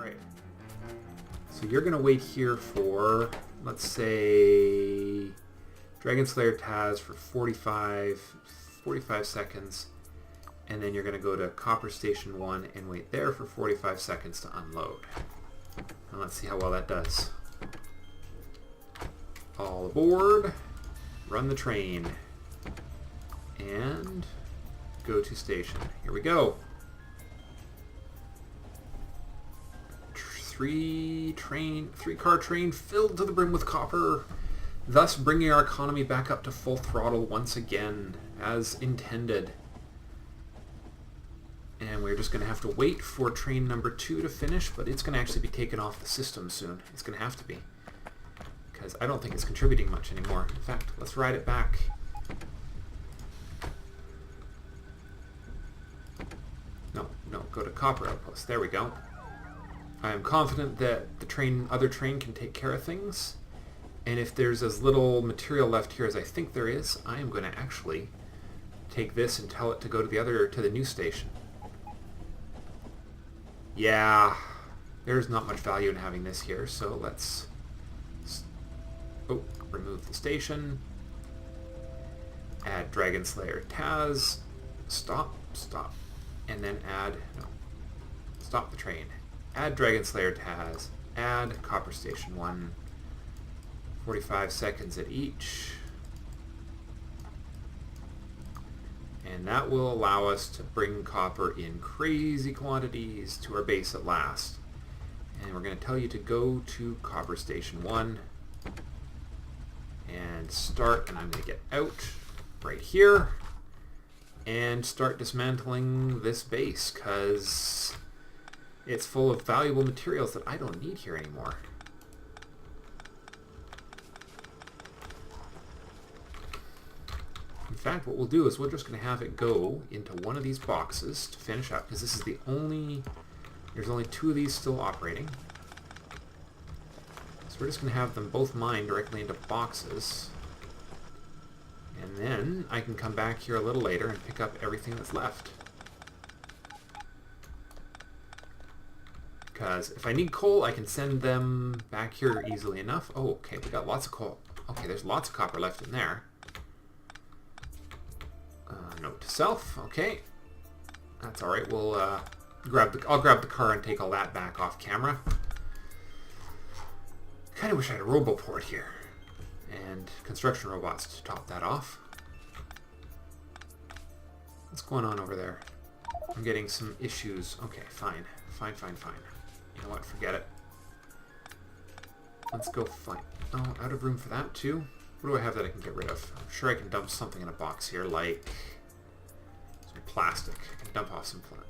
Alright. So you're going to wait here for, let's say, Dragon Slayer Taz for 45 seconds. And then you're going to go to Copper Station 1 and wait there for 45 seconds to unload. And let's see how well that does. All aboard. Run the train. And go to station. Here we go. Three-car train filled to the brim with copper, thus bringing our economy back up to full throttle once again, as intended. And we're just going to have to wait for train number 2 to finish, but it's going to actually be taken off the system soon. It's going to have to be, because I don't think it's contributing much anymore. In fact, let's ride it back. No, go to Copper Outpost. There we go. I am confident that the other train can take care of things. And if there's as little material left here as I think there is, I am going to actually take this and tell it to go to the new station. Yeah, there's not much value in having this here, so let's remove the station. Add Dragon Slayer Taz. Stop. And then stop the train. Add Dragon Slayer Taz. Add Copper Station 1. 45 seconds at each. And that will allow us to bring copper in crazy quantities to our base at last. And we're going to tell you to go to Copper Station 1 and start, and I'm going to get out right here and start dismantling this base, because it's full of valuable materials that I don't need here anymore. In fact, what we'll do is we're just going to have it go into one of these boxes to finish up, because this is there's only 2 of these still operating. So we're just going to have them both mined directly into boxes. And then I can come back here a little later and pick up everything that's left. Because if I need coal, I can send them back here easily enough. Oh, okay, we got lots of coal. Okay, there's lots of copper left in there. Note to self. Okay, that's all right. We'll I'll grab the car and take all that back off camera. Kind of wish I had a roboport here and construction robots to top that off. What's going on over there? I'm getting some issues. Okay, fine. You know what? Forget it. Let's go find... Oh, out of room for that too? What do I have that I can get rid of? I'm sure I can dump something in a box here, like some plastic. I can dump off some plastic.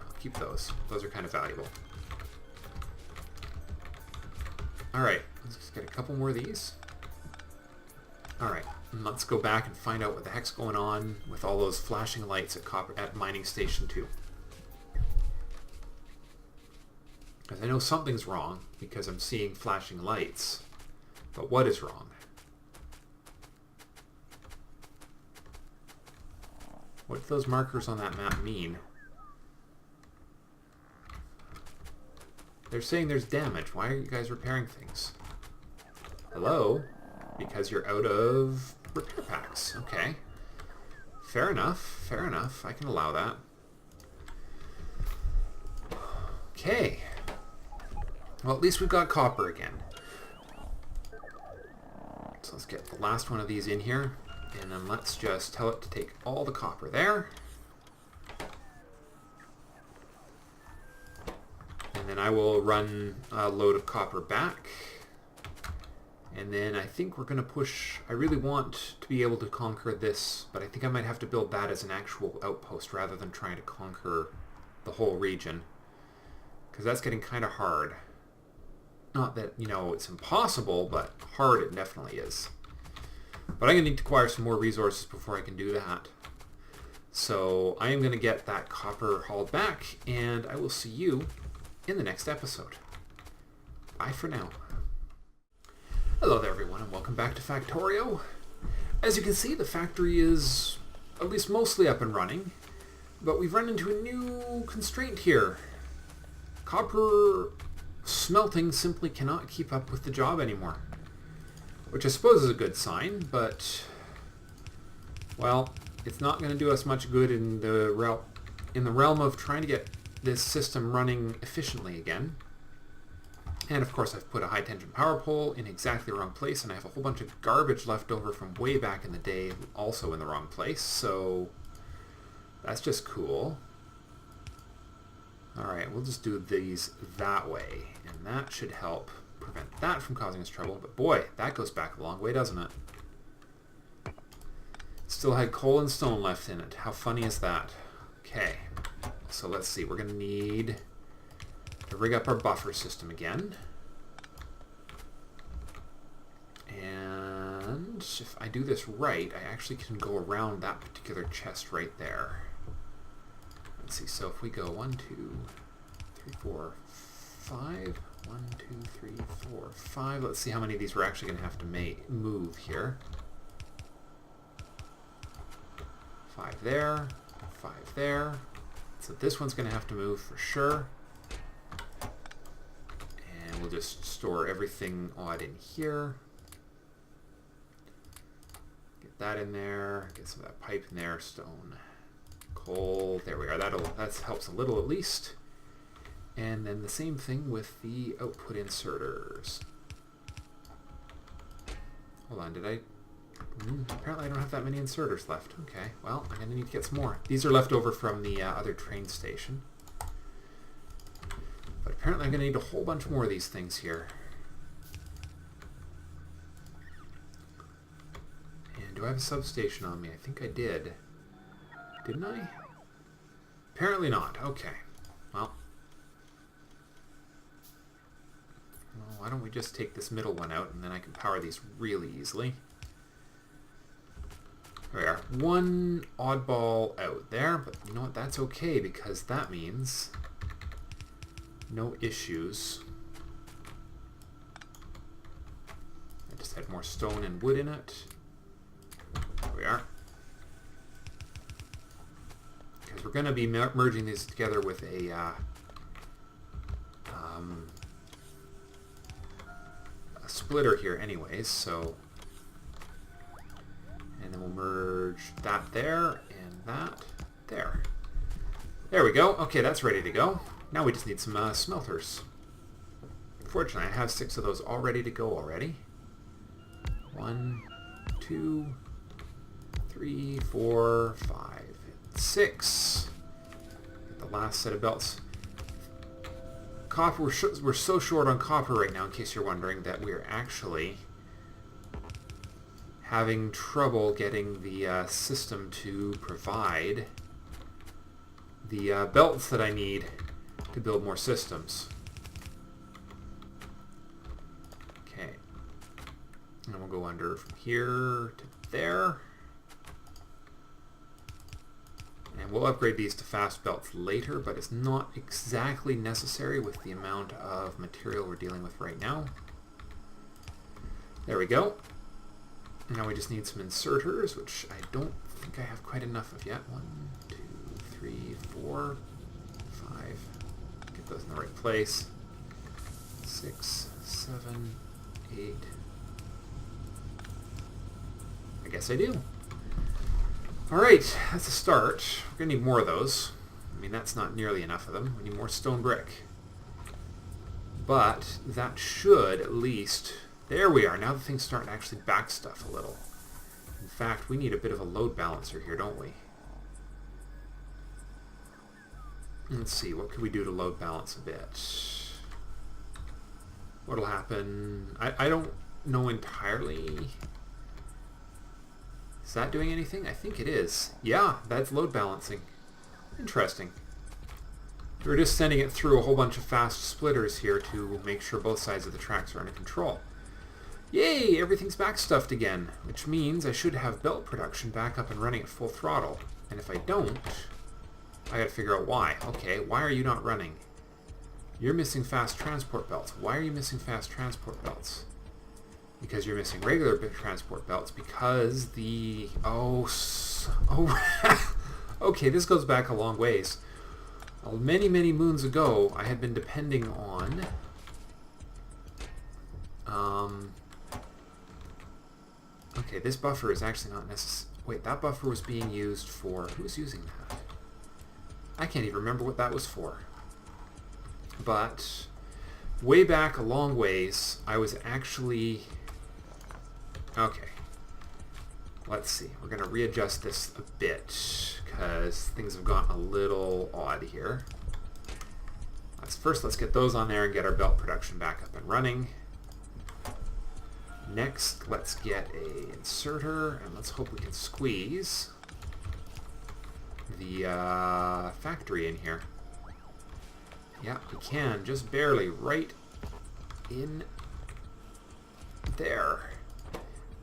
I'll keep those. Those are kind of valuable. Alright, let's just get a couple more of these. Alright, let's go back and find out what the heck's going on with all those flashing lights at Mining Station 2. Because I know something's wrong, because I'm seeing flashing lights. But what is wrong? What do those markers on that map mean? They're saying there's damage. Why are you guys repairing things? Hello? Because you're out of repair packs. Okay. Fair enough. I can allow that. Okay. Well, at least we've got copper again. So let's get the last one of these in here. And then let's just tell it to take all the copper there. And then I will run a load of copper back. And then I think we're going to push... I really want to be able to conquer this, but I think I might have to build that as an actual outpost rather than trying to conquer the whole region. Because that's getting kind of hard. Not that, you know, it's impossible, but hard it definitely is. But I'm going to need to acquire some more resources before I can do that. So I am going to get that copper hauled back, and I will see you in the next episode. Bye for now. Hello there everyone, and welcome back to Factorio. As you can see, the factory is at least mostly up and running, but we've run into a new constraint here. Copper smelting simply cannot keep up with the job anymore. Which I suppose is a good sign, but, well, it's not going to do us much good in the realm of trying to get this system running efficiently again. And of course I've put a high tension power pole in exactly the wrong place, and I have a whole bunch of garbage left over from way back in the day also in the wrong place, so that's just cool. Alright, we'll just do these that way, and that should help prevent that from causing us trouble. But boy, that goes back a long way, doesn't it? Still had coal and stone left in it. How funny is that? Okay, so let's see. We're going to need to rig up our buffer system again. And if I do this right, I actually can go around that particular chest right there. Let's see, so if we go 1, 2, 3, 4, 5, 1, 2, 3, 4, 5. Let's see how many of these we're actually going to have to move here. 5 there, 5 there. So this one's going to have to move for sure. And we'll just store everything odd in here. Get that in there, get some of that pipe in there, stone, coal, there we are. That helps a little at least. And then the same thing with the output inserters. Hold on, apparently I don't have that many inserters left. Okay, well, I'm going to need to get some more. These are left over from the other train station. But apparently I'm going to need a whole bunch more of these things here. And do I have a substation on me? I think I did. Didn't I? Apparently not. Okay. Well, why don't we just take this middle one out, and then I can power these really easily. There we are. One oddball out there, but you know what? That's okay, because that means no issues. I just had more stone and wood in it. There we are. Because we're going to be merging these together with a splitter here anyways, so, and then we'll merge that there and that there. There we go. Okay, that's ready to go. Now we just need some smelters. Fortunately, I have 6 of those all ready to go already. 1, 2, 3, 4, 5, 6. Get the last set of belts. Copper, we're so short on copper right now, in case you're wondering, that we're actually having trouble getting the system to provide the belts that I need to build more systems. Okay. And we'll go under from here to there. And we'll upgrade these to fast belts later, but it's not exactly necessary with the amount of material we're dealing with right now. There we go. Now we just need some inserters, which I don't think I have quite enough of yet. 1, 2, 3, 4, 5. Get those in the right place. 6, 7, 8. I guess I do. Alright, that's a start. We're going to need more of those. I mean, that's not nearly enough of them. We need more stone brick. But that should at least... There we are. Now the thing's starting to actually back stuff a little. In fact, we need a bit of a load balancer here, don't we? Let's see, what can we do to load balance a bit? What'll happen? I don't know entirely... Is that doing anything? I think it is. Yeah, that's load balancing. Interesting. We're just sending it through a whole bunch of fast splitters here to make sure both sides of the tracks are under control. Yay! Everything's backstuffed again, which means I should have belt production back up and running at full throttle. And if I don't, I gotta figure out why. Okay, why are you not running? You're missing fast transport belts. Why are you missing fast transport belts? Because you're missing regular transport belts because the... Okay, this goes back a long ways. Many, many moons ago, I had been depending on Okay, this buffer is actually not necessary. Wait, that buffer was being used for... Who was using that? I can't even remember what that was for. But way back a long ways, I was actually... Okay. Let's see. We're going to readjust this a bit because things have gone a little odd here. First, let's get those on there and get our belt production back up and running. Next, let's get a inserter, and let's hope we can squeeze the factory in here. Yeah, we can, just barely, right in there.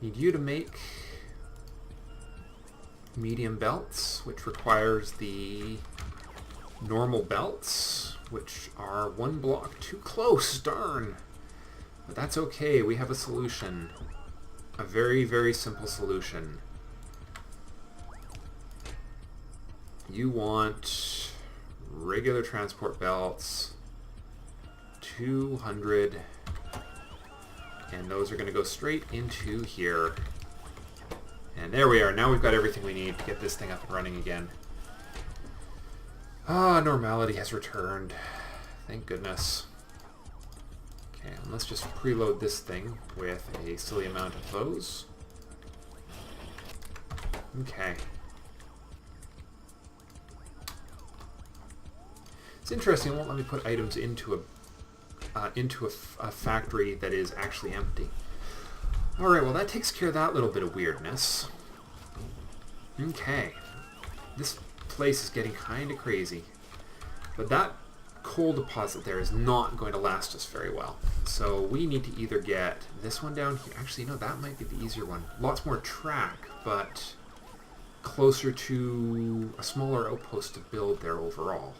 Need you to make medium belts, which requires the normal belts, which are one block too close, darn. But that's okay, we have a solution. A very, very simple solution. You want regular transport belts, 200, and those are going to go straight into here. And there we are, now we've got everything we need to get this thing up and running again. Ah, normality has returned. Thank goodness. Okay, and let's just preload this thing with a silly amount of those. Okay. It's interesting, it won't let me put items into a factory that is actually empty. Alright, well that takes care of that little bit of weirdness. Okay. This place is getting kind of crazy. But that coal deposit there is not going to last us very well. So we need to either get this one down here. Actually, no, that might be the easier one. Lots more track, but closer to a smaller outpost to build there overall.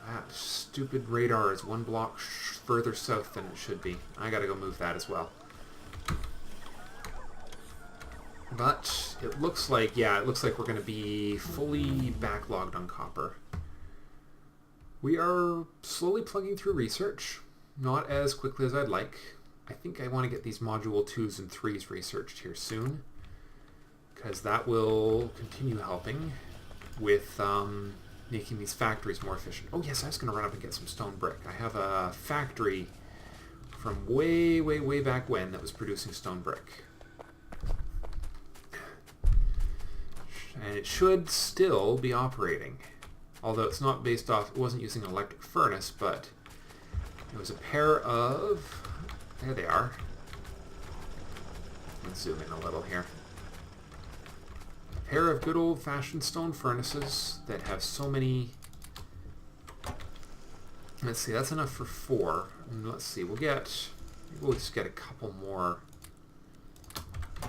That stupid radar is one block further south than it should be. I gotta go move that as well. But it looks like, yeah, it looks like we're going to be fully backlogged on copper. We are slowly plugging through research, not as quickly as I'd like. I think I want to get these module 2s and 3s researched here soon, because that will continue helping with making these factories more efficient. Oh yes, I was going to run up and get some stone brick. I have a factory from way, way, way back when that was producing stone brick. And it should still be operating. Although it's not based off, it wasn't using an electric furnace, but it was a pair of, there they are. Let's zoom in a little here. A pair of good old-fashioned stone furnaces that have so many, let's see, that's enough for 4. And let's see, we'll just get a couple more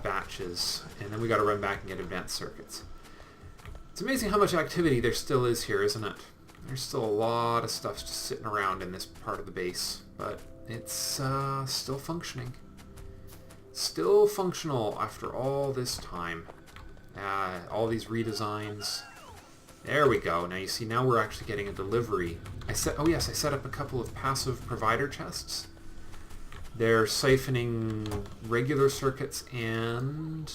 batches, and then we got to run back and get advanced circuits. It's amazing how much activity there still is here, isn't it? There's still a lot of stuff just sitting around in this part of the base, but it's still functioning. Still functional after all this time. All these redesigns. There we go. Now you see, now we're actually getting a delivery. I set up a couple of passive provider chests. They're siphoning regular circuits and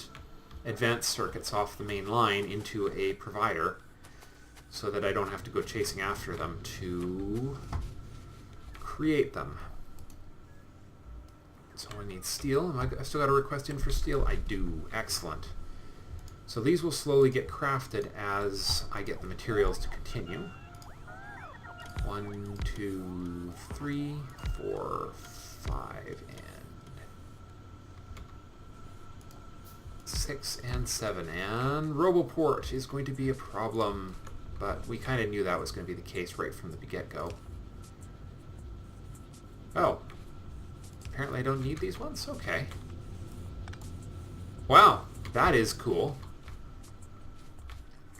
advanced circuits off the main line into a provider so that I don't have to go chasing after them to create them. So I need steel. I still got a request in for steel? I do. Excellent. So these will slowly get crafted as I get the materials to continue. 1, 2, 3, 4, 5, and 6 and 7. And Roboport is going to be a problem, but we kind of knew that was going to be the case right from the get-go. Oh. Apparently I don't need these ones? Okay. Wow, that is cool.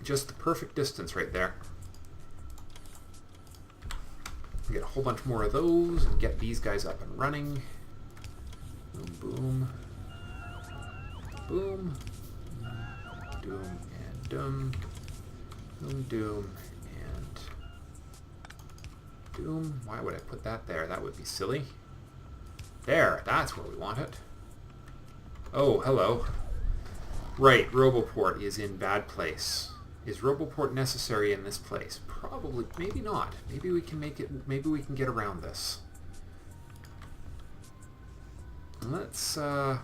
Just the perfect distance right there. Get a whole bunch more of those and get these guys up and running. Boom, boom. Boom. Doom and doom. Boom, doom, and Doom. Why would I put that there? That would be silly. There, that's where we want it. Oh, hello. Right, Roboport is in bad place. Is Roboport necessary in this place? Probably, maybe not. Maybe we can make it, maybe we can get around this. Let's try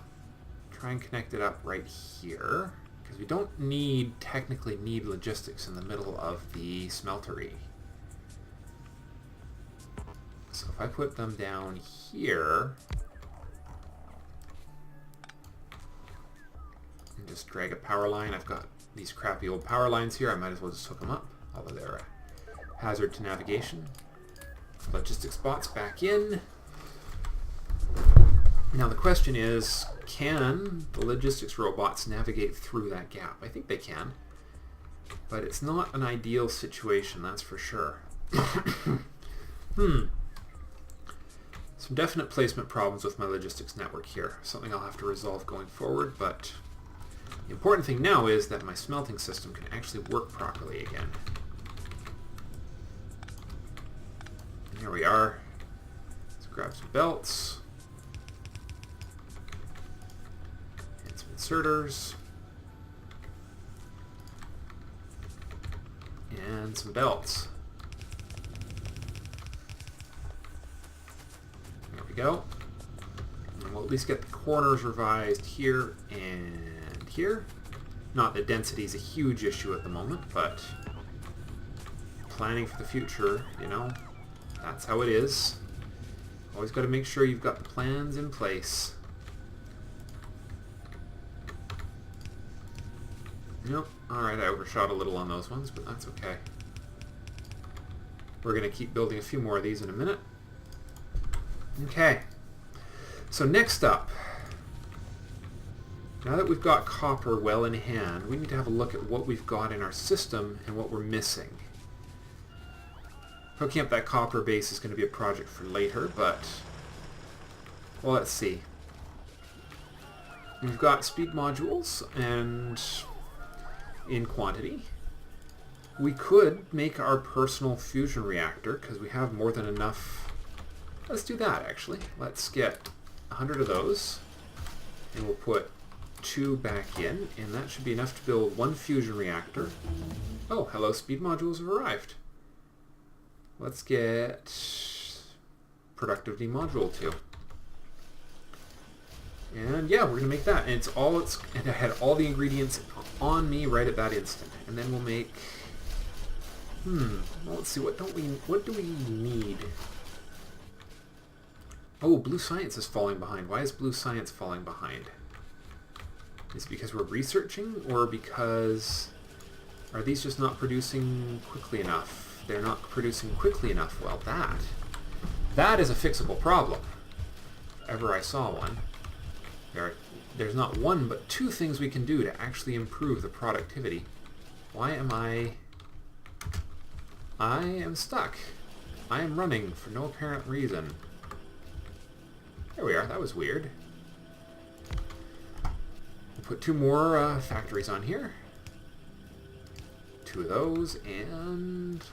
and connect it up right here, because we don't technically need logistics in the middle of the smeltery. So if I put them down here, and just drag a power line, I've got these crappy old power lines here, I might as well just hook them up, although they're a hazard to navigation. Logistics bots back in. Now the question is, can the logistics robots navigate through that gap? I think they can, but it's not an ideal situation, that's for sure. Some definite placement problems with my logistics network here. Something I'll have to resolve going forward, but the important thing now is that my smelting system can actually work properly again. And here we are. Let's grab some belts. And some inserters. And some belts. Go. And we'll at least get the corners revised here and here. Not that density is a huge issue at the moment, but planning for the future, you know, that's how it is. Always got to make sure you've got the plans in place. Nope. Alright, I overshot a little on those ones, but that's okay. We're going to keep building a few more of these in a minute. Okay, so next up, now that we've got copper well in hand, we need to have a look at what we've got in our system and what we're missing. Hooking up that copper base is going to be a project for later, but, well, let's see. We've got speed modules and in quantity. We could make our personal fusion reactor because we have more than enough. Let's do that, actually. Let's get 100 of those, and we'll put 2 back in, and that should be enough to build 1 fusion reactor. Oh, hello, speed modules have arrived. Let's get productivity module 2. And yeah, we're going to make that, and and I had all the ingredients on me right at that instant. And then we'll make, well, let's see, what do we need? Oh, blue science is falling behind. Why is blue science falling behind? Is it because we're researching, or because are these just not producing quickly enough? They're not producing quickly enough. Well, that is a fixable problem. If ever I saw one. There's not one, but 2 things we can do to actually improve the productivity. Why am I am stuck. I am running for no apparent reason. There we are. That was weird. We'll put 2 more factories on here. 2 of those, and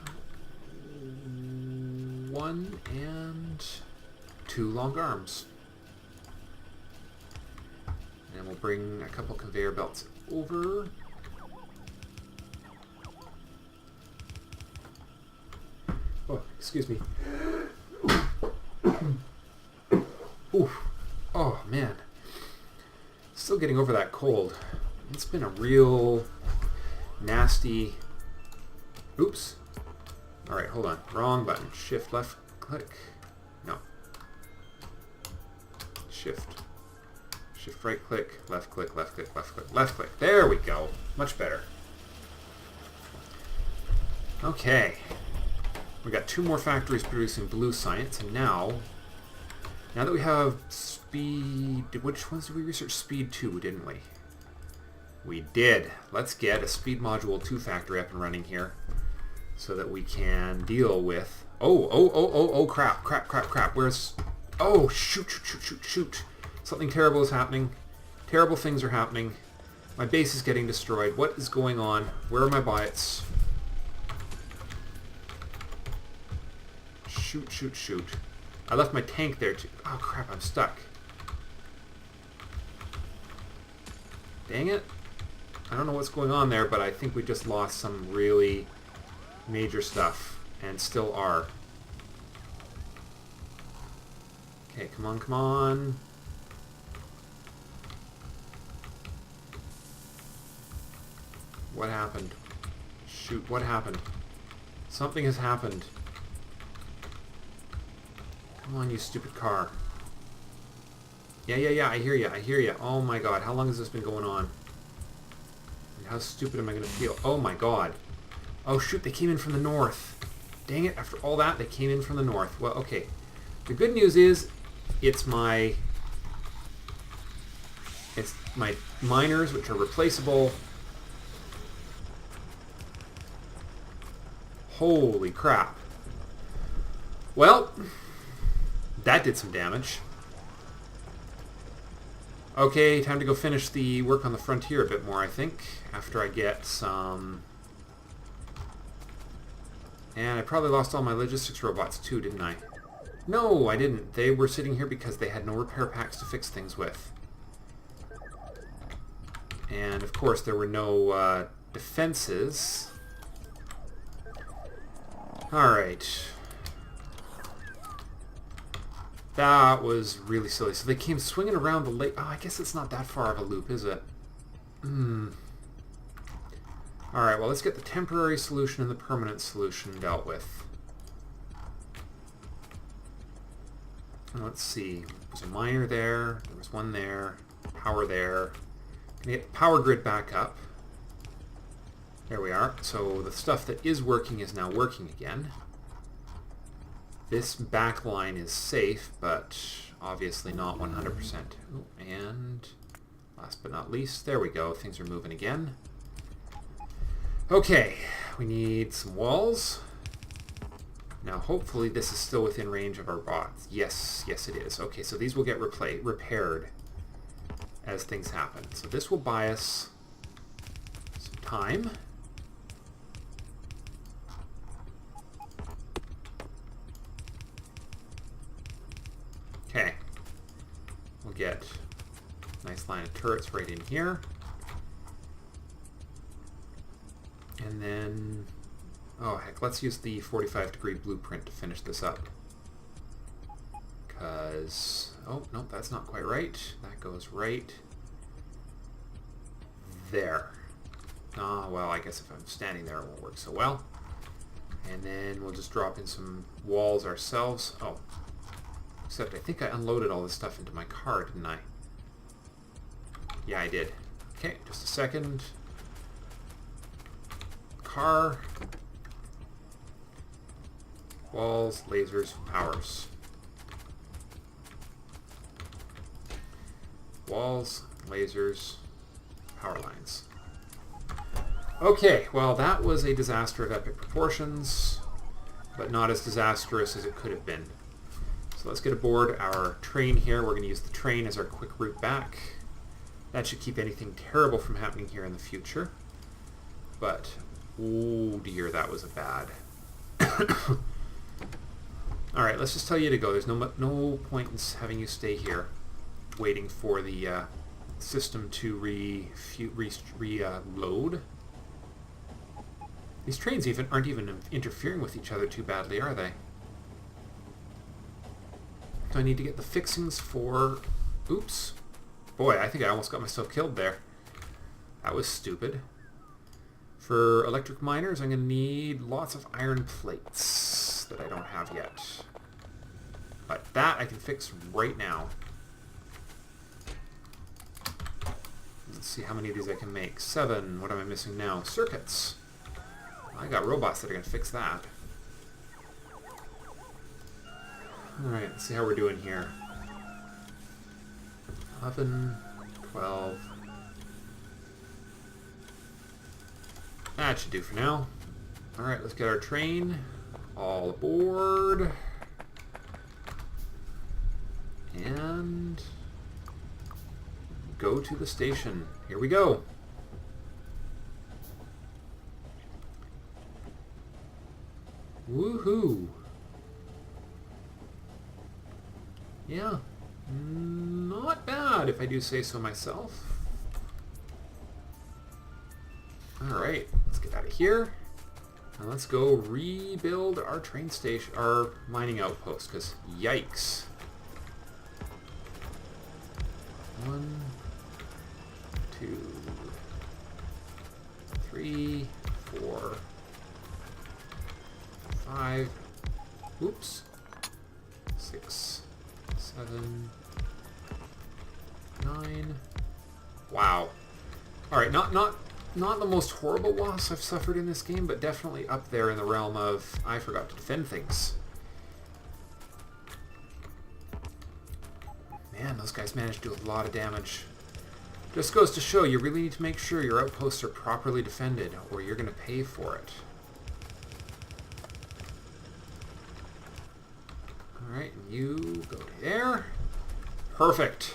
1 and 2 long arms. And we'll bring a couple conveyor belts over. Oh, excuse me. Ooh. Oh, man. Still getting over that cold. It's been a real nasty... Oops. Alright, hold on. Wrong button. Shift left click. No. Shift. Shift right click. Left click, left click, left click, left click. There we go. Much better. Okay. We got 2 more factories producing blue science, and now that we have speed... Which ones did we research? Speed 2, didn't we? We did. Let's get a speed module 2 factory up and running here so that we can deal with... Oh, crap. Where's... Oh, shoot. Something terrible is happening. Terrible things are happening. My base is getting destroyed. What is going on? Where are my bytes? Shoot, shoot, shoot. I left my tank there too. Oh crap, I'm stuck. Dang it. I don't know what's going on there, but I think we just lost some really major stuff. And still are. Okay, come on, come on. What happened? Shoot, what happened? Something has happened. Come on, you stupid car. Yeah, I hear you, I hear you. Oh my god, how long has this been going on? And how stupid am I going to feel? Oh my god. Oh shoot, they came in from the north. Dang it, after all that, they came in from the north. Well, okay. The good news is, it's my miners, which are replaceable. Holy crap. Well, that did some damage. Okay, time to go finish the work on the frontier a bit more, I think, after I get some... And I probably lost all my logistics robots too, didn't I? No, I didn't. They were sitting here because they had no repair packs to fix things with. And, of course, there were no defenses. Alright. That was really silly. So they came swinging around the lake. Oh, I guess it's not that far of a loop, is it? Alright, well, let's get the temporary solution and the permanent solution dealt with. Let's see. There's a miner there. There was one there. Power there. Gonna get the power grid back up. There we are. So the stuff that is working is now working again. This back line is safe, but obviously not 100%. Ooh, and last but not least, there we go. Things are moving again. Okay, we need some walls. Now, hopefully this is still within range of our bots. Yes, yes it is. Okay, so these will get repaired as things happen. So this will buy us some time. Okay. We'll get a nice line of turrets right in here. And then... oh, heck, let's use the 45-degree blueprint to finish this up. Because... oh, no, that's not quite right. That goes right there. Ah, well, I guess if I'm standing there, it won't work so well. And then we'll just drop in some walls ourselves. Oh, except I think I unloaded all this stuff into my car, didn't I? Yeah, I did. Okay, just a second. Car. Walls, lasers, powers. Walls, lasers, power lines. Okay, well that was a disaster of epic proportions, but not as disastrous as it could have been. So let's get aboard our train here. We're going to use the train as our quick route back. That should keep anything terrible from happening here in the future. But, oh dear, that was a bad. Alright, let's just tell you to go. There's no point in having you stay here waiting for the system to reload. These trains aren't even interfering with each other too badly, are they? Do I need to get the fixings for... oops. Boy, I think I almost got myself killed there. That was stupid. For electric miners, I'm going to need lots of iron plates that I don't have yet. But that I can fix right now. Let's see how many of these I can make. 7. What am I missing now? Circuits. I got robots that are going to fix that. Alright, let's see how we're doing here. 11, 12. That should do for now. Alright, let's get our train all aboard. And go to the station. Here we go. Woohoo! Yeah, not bad if I do say so myself. Alright, let's get out of here. And let's go rebuild our train station, our mining outpost, because yikes. 1, 2, 3, 4, 5, oops, 6, 7, 9. Wow. Alright, not the most horrible loss I've suffered in this game, but definitely up there in the realm of I forgot to defend things. Man, those guys managed to do a lot of damage. Just goes to show you really need to make sure your outposts are properly defended, or you're going to pay for it. Alright, you go there. Perfect.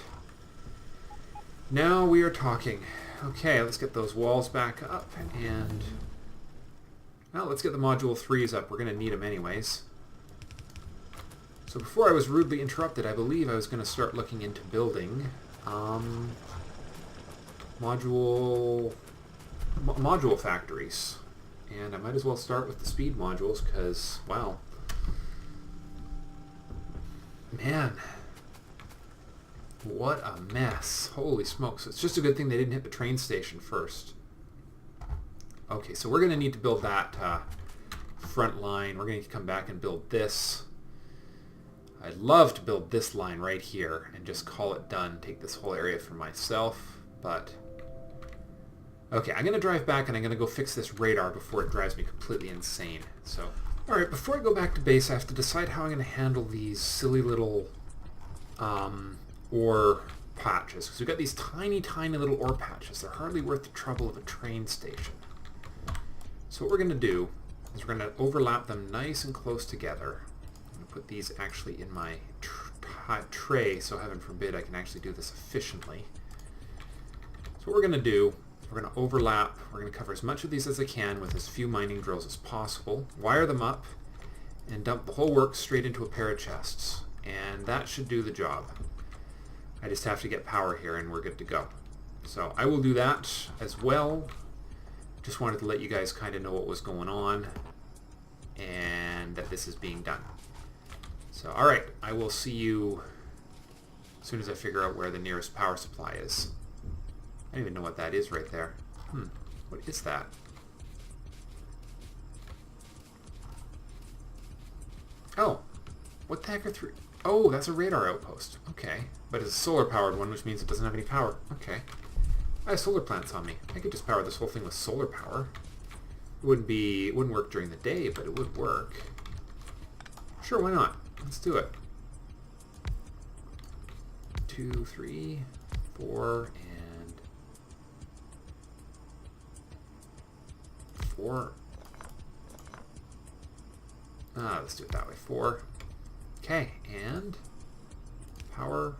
Now we are talking. Okay, let's get those walls back up, and well, let's get the module 3s up. We're going to need them anyways. So before I was rudely interrupted, I believe I was going to start looking into building module factories. And I might as well start with the speed modules because, wow. Man. What a mess. Holy smokes. It's just a good thing they didn't hit the train station first. Okay, so we're going to need to build that front line. We're going to come back and build this. I'd love to build this line right here and just call it done. Take this whole area for myself, but... Okay, I'm going to drive back and I'm going to go fix this radar before it drives me completely insane. So, alright, before I go back to base, I have to decide how I'm going to handle these silly little... ore patches, because we've got these tiny little ore patches. They're hardly worth the trouble of a train station. So what we're going to do is we're going to overlap them nice and close together. I'm going to put these actually in my tray, so heaven forbid I can actually do this efficiently. So what we're going to do, we're going to overlap, we're going to cover as much of these as I can with as few mining drills as possible, wire them up, and dump the whole works straight into a pair of chests. And that should do the job. I just have to get power here and we're good to go. So I will do that as well. Just wanted to let you guys kind of know what was going on and that this is being done. So alright, I will see you as soon as I figure out where the nearest power supply is. I don't even know what that is right there. What is that? Oh, what the heck are three? Oh, that's a radar outpost. Okay. But it's a solar-powered one, which means it doesn't have any power. Okay. I have solar plants on me. I could just power this whole thing with solar power. It wouldn't work during the day, but it would work. Sure, why not? Let's do it. 2, 3, 4, and 4. Let's do it that way. 4. Okay, and power,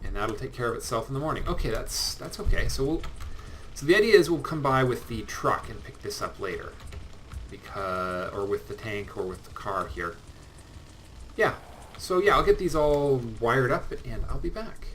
and that'll take care of itself in the morning. Okay, that's okay. So the idea is we'll come by with the truck and pick this up later, or with the tank or with the car here. Yeah. So yeah, I'll get these all wired up and I'll be back.